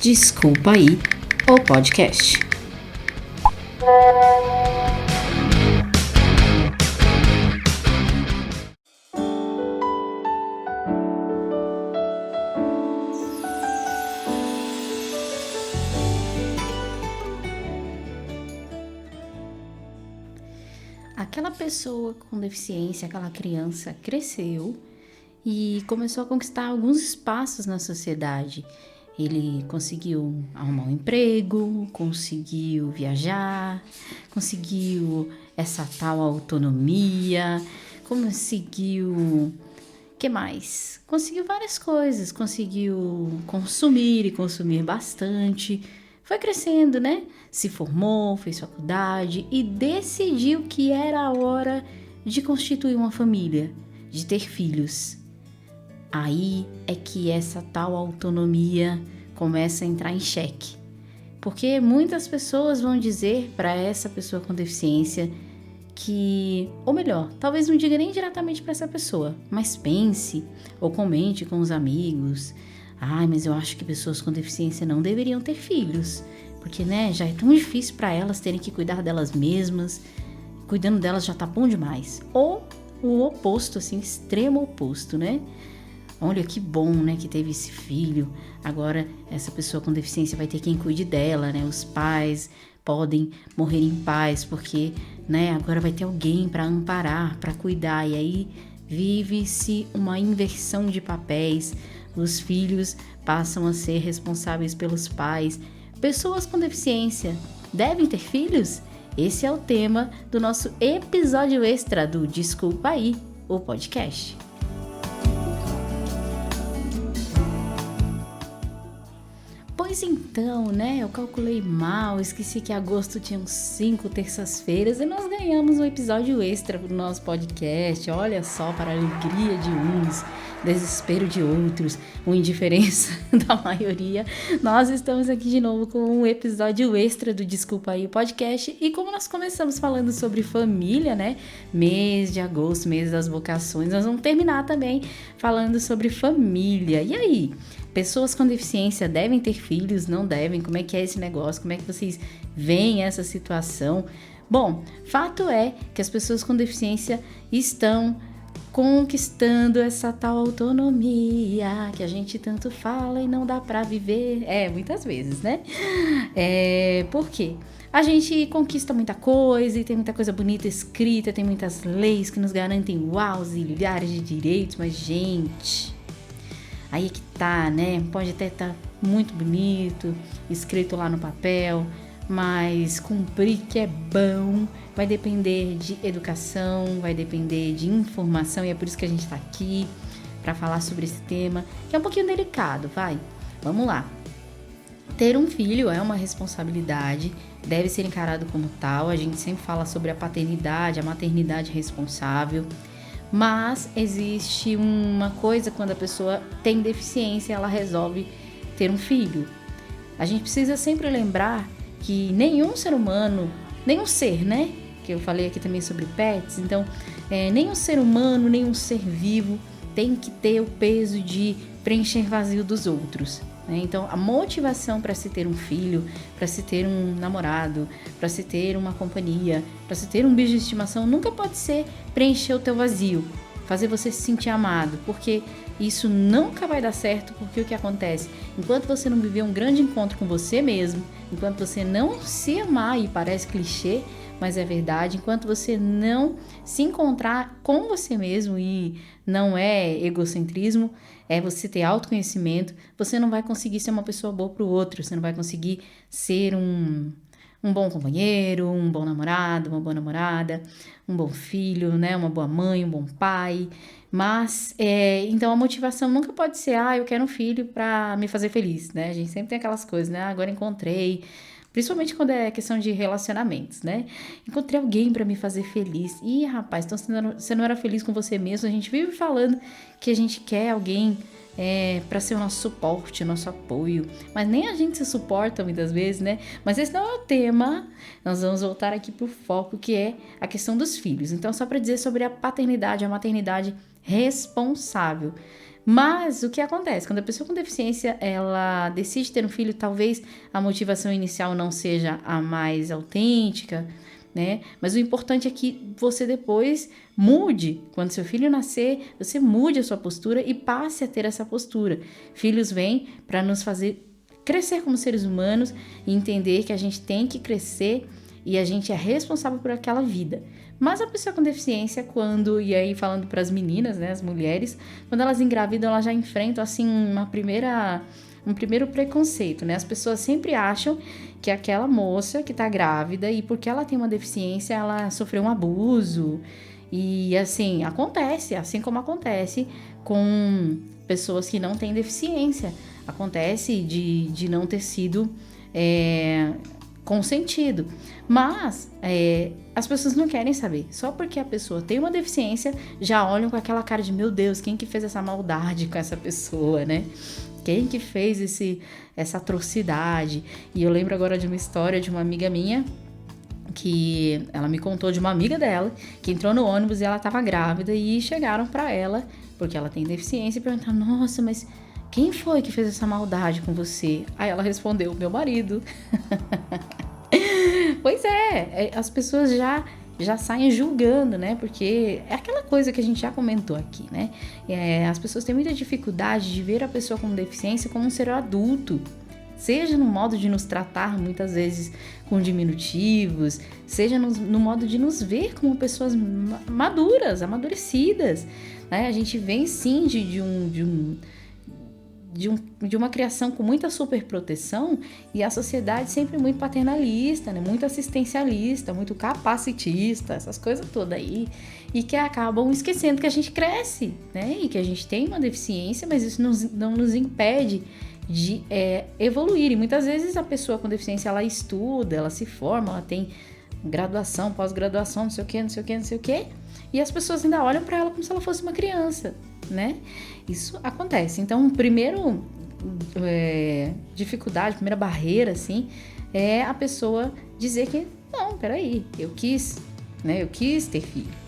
Desculpa aí, o podcast. Aquela pessoa com deficiência, aquela criança cresceu e começou a conquistar alguns espaços na sociedade. Ele conseguiu arrumar um emprego, conseguiu viajar, conseguiu essa tal autonomia, conseguiu... Que mais? Conseguiu várias coisas, conseguiu consumir e consumir bastante. Foi crescendo, né? Se formou, fez faculdade e decidiu que era a hora de constituir uma família, de ter filhos. Aí é que essa tal autonomia começa a entrar em xeque. Porque muitas pessoas vão dizer para essa pessoa com deficiência que, ou melhor, talvez não diga nem diretamente para essa pessoa, mas pense ou comente com os amigos. Mas eu acho que pessoas com deficiência não deveriam ter filhos, porque, né, já é tão difícil para elas terem que cuidar delas mesmas, cuidando delas já tá bom demais. Ou o oposto, assim, extremo oposto, né? Olha que bom, né, que teve esse filho. Agora essa pessoa com deficiência vai ter quem cuide dela, né? Os pais podem morrer em paz, porque, né, agora vai ter alguém para amparar, para cuidar. E aí vive-se uma inversão de papéis. Os filhos passam a ser responsáveis pelos pais. Pessoas com deficiência devem ter filhos? Esse é o tema do nosso episódio extra do Desculpa aí, o podcast. Pois então, né, eu calculei mal, esqueci que agosto tinha 5 terças-feiras e nós ganhamos um episódio extra do nosso podcast. Olha só, para a alegria de uns, desespero de outros, uma indiferença da maioria, nós estamos aqui de novo com um episódio extra do Desculpa aí o podcast. E como nós começamos falando sobre família, né, mês de agosto, mês das vocações, nós vamos terminar também falando sobre família. E aí? Pessoas com deficiência devem ter filhos? Não devem? Como é que é esse negócio? Como é que vocês veem essa situação? Bom, fato é que as pessoas com deficiência estão conquistando essa tal autonomia que a gente tanto fala e não dá pra viver. Muitas vezes, né? Por quê? A gente conquista muita coisa e tem muita coisa bonita escrita, tem muitas leis que nos garantem zilhares de direitos, mas, gente... Aí é que tá, né? Pode até estar muito bonito, escrito lá no papel, mas cumprir que é bom vai depender de educação, vai depender de informação, e é por isso que a gente tá aqui para falar sobre esse tema, que é um pouquinho delicado, vai? Vamos lá. Ter um filho é uma responsabilidade, deve ser encarado como tal. A gente sempre fala sobre a paternidade, a maternidade responsável. Mas existe uma coisa quando a pessoa tem deficiência, ela resolve ter um filho. A gente precisa sempre lembrar que nenhum ser humano, nenhum ser, né? Que eu falei aqui também sobre pets, então nenhum ser humano, nenhum ser vivo tem que ter o peso de preencher vazio dos outros. Então, a motivação para se ter um filho, para se ter um namorado, para se ter uma companhia, para se ter um bicho de estimação, nunca pode ser preencher o teu vazio, fazer você se sentir amado, porque isso nunca vai dar certo, porque o que acontece? Enquanto você não viver um grande encontro com você mesmo, enquanto você não se amar, e parece clichê, mas é verdade, enquanto você não se encontrar com você mesmo, e não é egocentrismo, é você ter autoconhecimento, você não vai conseguir ser uma pessoa boa para o outro, você não vai conseguir ser um bom companheiro, um bom namorado, uma boa namorada, um bom filho, né? Uma boa mãe, um bom pai. Mas, então a motivação nunca pode ser, eu quero um filho para me fazer feliz, né? A gente sempre tem aquelas coisas, né? Agora encontrei... Principalmente quando é questão de relacionamentos, né? Encontrei alguém pra me fazer feliz. Ih, rapaz, então você não era feliz com você mesmo. A gente vive falando que a gente quer alguém pra ser o nosso suporte, o nosso apoio. Mas nem a gente se suporta muitas vezes, né? Mas esse não é o tema. Nós vamos voltar aqui pro foco, que é a questão dos filhos. Então, só pra dizer sobre a paternidade, a maternidade responsável. Mas o que acontece? Quando a pessoa com deficiência, ela decide ter um filho, talvez a motivação inicial não seja a mais autêntica, né? Mas o importante é que você depois mude. Quando seu filho nascer, você mude a sua postura e passe a ter essa postura. Filhos vêm para nos fazer crescer como seres humanos e entender que a gente tem que crescer e a gente é responsável por aquela vida. Mas a pessoa com deficiência, e aí falando para as meninas, né, as mulheres, quando elas engravidam, elas já enfrentam assim um primeiro preconceito, né? As pessoas sempre acham que aquela moça que tá grávida e porque ela tem uma deficiência, ela sofreu um abuso. E assim, acontece, assim como acontece com pessoas que não têm deficiência. Acontece de não ter sido consentido. Mas as pessoas não querem saber. Só porque a pessoa tem uma deficiência, já olham com aquela cara de, meu Deus, quem que fez essa maldade com essa pessoa, né? Quem que fez essa atrocidade? E eu lembro agora de uma história de uma amiga minha, que ela me contou de uma amiga dela, que entrou no ônibus e ela estava grávida, e chegaram para ela, porque ela tem deficiência, e perguntaram, nossa, mas quem foi que fez essa maldade com você? Aí ela respondeu, meu marido. Pois as pessoas já saem julgando, né? Porque é aquela coisa que a gente já comentou aqui, né? As pessoas têm muita dificuldade de ver a pessoa com deficiência como um ser adulto. Seja no modo de nos tratar, muitas vezes, com diminutivos, seja no modo de nos ver como pessoas maduras, amadurecidas, né? A gente vem, sim, de uma criação com muita superproteção, e a sociedade sempre muito paternalista, né? Muito assistencialista, muito capacitista, essas coisas todas aí, e que acabam esquecendo que a gente cresce, né? E que a gente tem uma deficiência, mas isso não nos impede de evoluir. E muitas vezes a pessoa com deficiência, ela estuda, ela se forma, ela tem graduação, pós-graduação, não sei o que, e as pessoas ainda olham para ela como se ela fosse uma criança, né? Isso acontece. Então, primeiro dificuldade, primeira barreira, assim, é a pessoa dizer que, não, peraí, eu quis ter filho.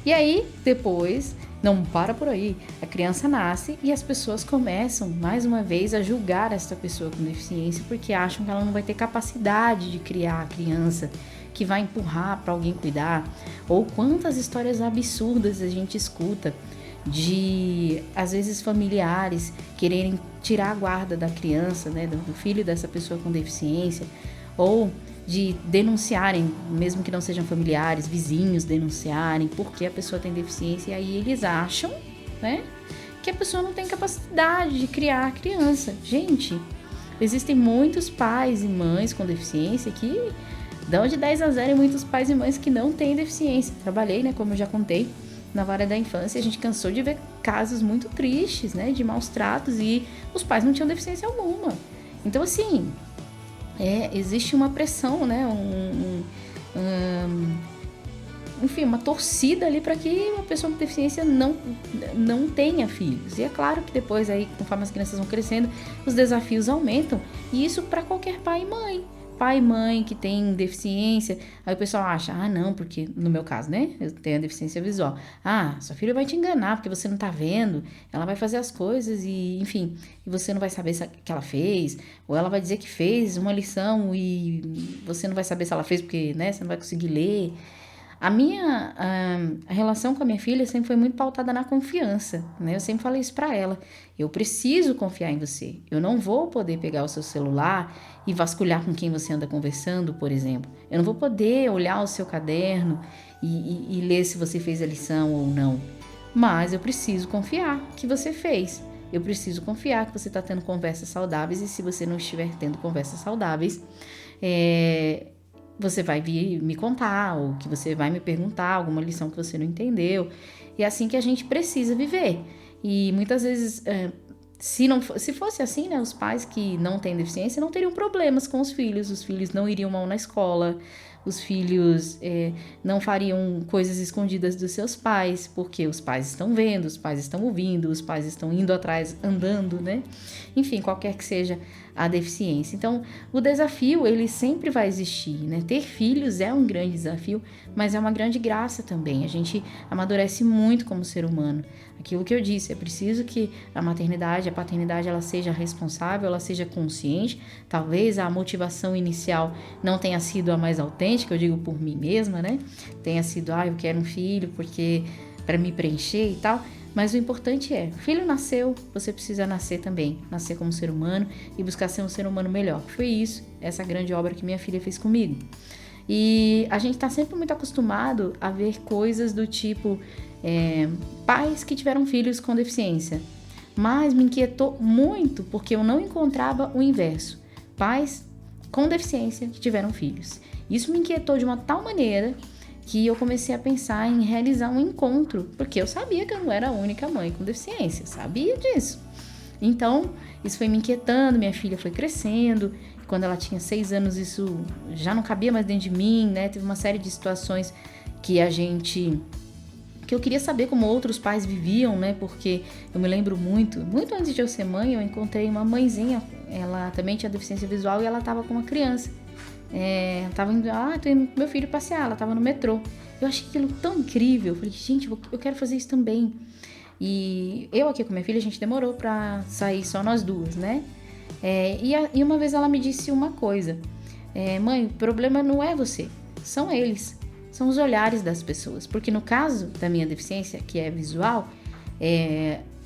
E aí, depois, não para por aí, a criança nasce e as pessoas começam, mais uma vez, a julgar essa pessoa com deficiência, porque acham que ela não vai ter capacidade de criar a criança, que vai empurrar para alguém cuidar. Ou quantas histórias absurdas a gente escuta de, às vezes, familiares quererem tirar a guarda da criança, né, do filho dessa pessoa com deficiência, ou de denunciarem, mesmo que não sejam familiares, vizinhos denunciarem porque a pessoa tem deficiência, e aí eles acham, né, que a pessoa não tem capacidade de criar a criança. Gente, existem muitos pais e mães com deficiência que dão de 10 a 0 e muitos pais e mães que não têm deficiência. Trabalhei, né, como eu já contei, na vara da infância, a gente cansou de ver casos muito tristes, né, de maus tratos, e os pais não tinham deficiência alguma. Então, assim, existe uma pressão, né, enfim, uma torcida ali para que uma pessoa com deficiência não tenha filhos. E é claro que depois, aí, conforme as crianças vão crescendo, os desafios aumentam, e isso para qualquer pai e mãe. Pai e mãe que tem deficiência, aí o pessoal acha, não, porque no meu caso, né, eu tenho a deficiência visual, sua filha vai te enganar porque você não tá vendo, ela vai fazer as coisas e, enfim, e você não vai saber o que ela fez, ou ela vai dizer que fez uma lição e você não vai saber se ela fez porque, né, você não vai conseguir ler. A relação com a minha filha sempre foi muito pautada na confiança, né? Eu sempre falei isso para ela. Eu preciso confiar em você. Eu não vou poder pegar o seu celular e vasculhar com quem você anda conversando, por exemplo. Eu não vou poder olhar o seu caderno e ler se você fez a lição ou não. Mas eu preciso confiar que você fez. Eu preciso confiar que você está tendo conversas saudáveis, e se você não estiver tendo conversas saudáveis, você vai vir me contar, ou que você vai me perguntar alguma lição que você não entendeu. E é assim que a gente precisa viver. E muitas vezes, se fosse assim, né, os pais que não têm deficiência não teriam problemas com os filhos não iriam mal na escola, os filhos não fariam coisas escondidas dos seus pais, porque os pais estão vendo, os pais estão ouvindo, os pais estão indo atrás, andando, né? Enfim, qualquer que seja a deficiência. Então, o desafio, ele sempre vai existir, né? Ter filhos é um grande desafio, mas é uma grande graça também. A gente amadurece muito como ser humano. Aquilo que eu disse, é preciso que a maternidade, a paternidade, ela seja responsável, ela seja consciente. Talvez a motivação inicial não tenha sido a mais autêntica, eu digo por mim mesma, né? Tenha sido, eu quero um filho porque para me preencher e tal. Mas o importante é, filho nasceu, você precisa nascer também, nascer como ser humano e buscar ser um ser humano melhor. Foi isso, essa grande obra que minha filha fez comigo. E a gente tá sempre muito acostumado a ver coisas do tipo pais que tiveram filhos com deficiência. Mas me inquietou muito porque eu não encontrava o inverso. Pais com deficiência que tiveram filhos. Isso me inquietou de uma tal maneira que eu comecei a pensar em realizar um encontro, porque eu sabia que eu não era a única mãe com deficiência, sabia disso. Então, isso foi me inquietando, minha filha foi crescendo, quando ela tinha 6 anos isso já não cabia mais dentro de mim, né? Teve uma série de situações que eu queria saber como outros pais viviam, né? Porque eu me lembro muito antes de eu ser mãe, eu encontrei uma mãezinha, ela também tinha deficiência visual e ela tava com uma criança. Tava indo, tô indo com meu filho passear, ela tava no metrô. Eu achei aquilo tão incrível, eu falei, gente, eu quero fazer isso também. E eu aqui com minha filha, a gente demorou pra sair só nós duas, né? E uma vez ela me disse uma coisa, mãe, o problema não é você, são eles, são os olhares das pessoas. Porque no caso da minha deficiência, que é visual,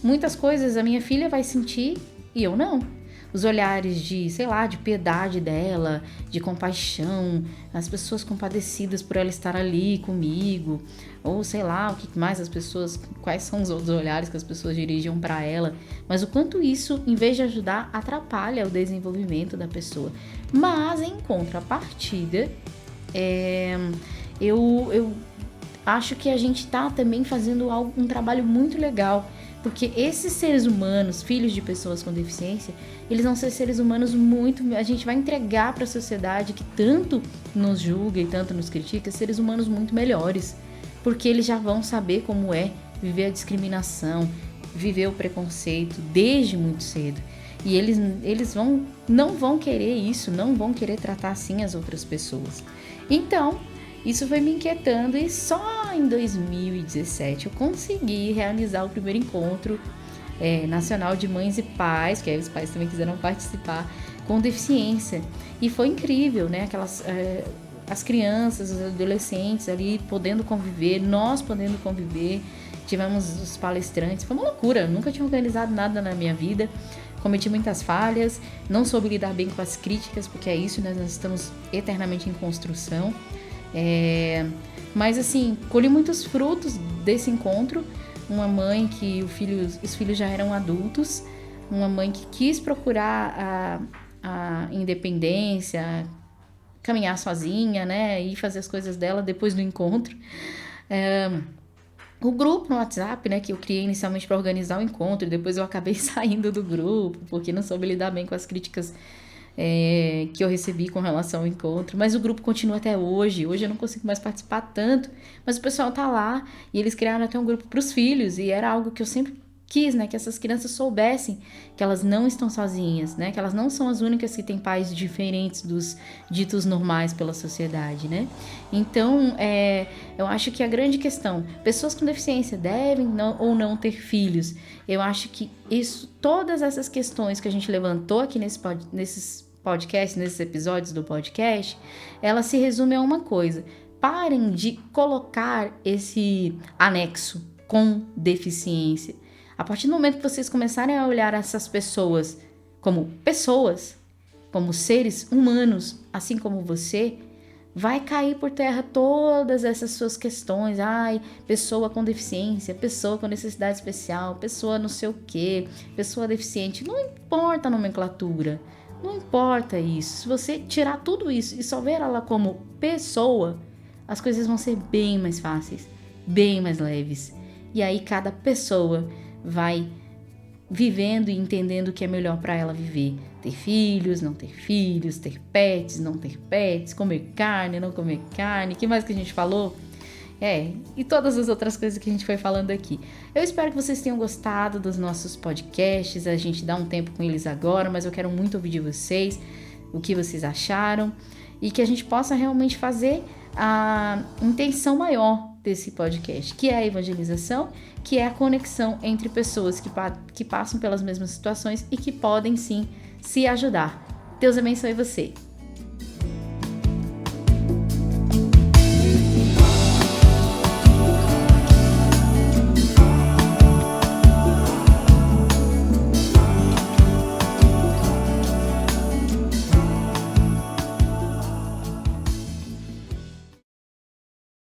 muitas coisas a minha filha vai sentir e eu não. Os olhares de piedade dela, de compaixão, as pessoas compadecidas por ela estar ali comigo, ou sei lá, o que mais quais são os outros olhares que as pessoas dirigiam para ela, mas o quanto isso, em vez de ajudar, atrapalha o desenvolvimento da pessoa. Mas, em contrapartida, eu acho que a gente tá também fazendo um trabalho muito legal, porque esses seres humanos, filhos de pessoas com deficiência, eles vão ser seres humanos a gente vai entregar para a sociedade que tanto nos julga e tanto nos critica, seres humanos muito melhores, porque eles já vão saber como é viver a discriminação, viver o preconceito desde muito cedo. E eles não vão querer isso, não vão querer tratar assim as outras pessoas. Então, isso foi me inquietando e só em 2017 eu consegui realizar o primeiro encontro nacional de mães e pais, que aí os pais também quiseram participar, com deficiência. E foi incrível, né? As crianças, os adolescentes ali podendo conviver, nós podendo conviver, tivemos os palestrantes, foi uma loucura, eu nunca tinha organizado nada na minha vida, cometi muitas falhas, não soube lidar bem com as críticas, porque é isso, nós estamos eternamente em construção. Mas assim, colhi muitos frutos desse encontro. Uma mãe que os filhos já eram adultos, uma mãe que quis procurar a independência, caminhar sozinha, né, e fazer as coisas dela depois do encontro. O grupo no WhatsApp, né, que eu criei inicialmente para organizar o encontro, depois eu acabei saindo do grupo, porque não soube lidar bem com as críticas que eu recebi com relação ao encontro, mas o grupo continua até hoje eu não consigo mais participar tanto, mas o pessoal tá lá, e eles criaram até um grupo para os filhos, e era algo que eu sempre quis, né, que essas crianças soubessem que elas não estão sozinhas, né, que elas não são as únicas que têm pais diferentes dos ditos normais pela sociedade, né. Então, eu acho que a grande questão, pessoas com deficiência devem ou não ter filhos, eu acho que todas essas questões que a gente levantou aqui nesses podcasts, nesses episódios do podcast, ela se resume a uma coisa: parem de colocar esse anexo com deficiência. A partir do momento que vocês começarem a olhar essas pessoas, como seres humanos, assim como você, vai cair por terra todas essas suas questões. Pessoa com deficiência, pessoa com necessidade especial, pessoa não sei o quê, pessoa deficiente. Não importa a nomenclatura, não importa isso. Se você tirar tudo isso e só ver ela como pessoa, as coisas vão ser bem mais fáceis, bem mais leves. E aí cada pessoa vai vivendo e entendendo o que é melhor para ela viver. Ter filhos, não ter filhos, ter pets, não ter pets, comer carne, não comer carne. O que mais que a gente falou? E todas as outras coisas que a gente foi falando aqui. Eu espero que vocês tenham gostado dos nossos podcasts. A gente dá um tempo com eles agora, mas eu quero muito ouvir de vocês, o que vocês acharam, e que a gente possa realmente fazer a intenção maior, desse podcast, que é a evangelização, que é a conexão entre pessoas que passam pelas mesmas situações e que podem sim se ajudar. Deus abençoe você.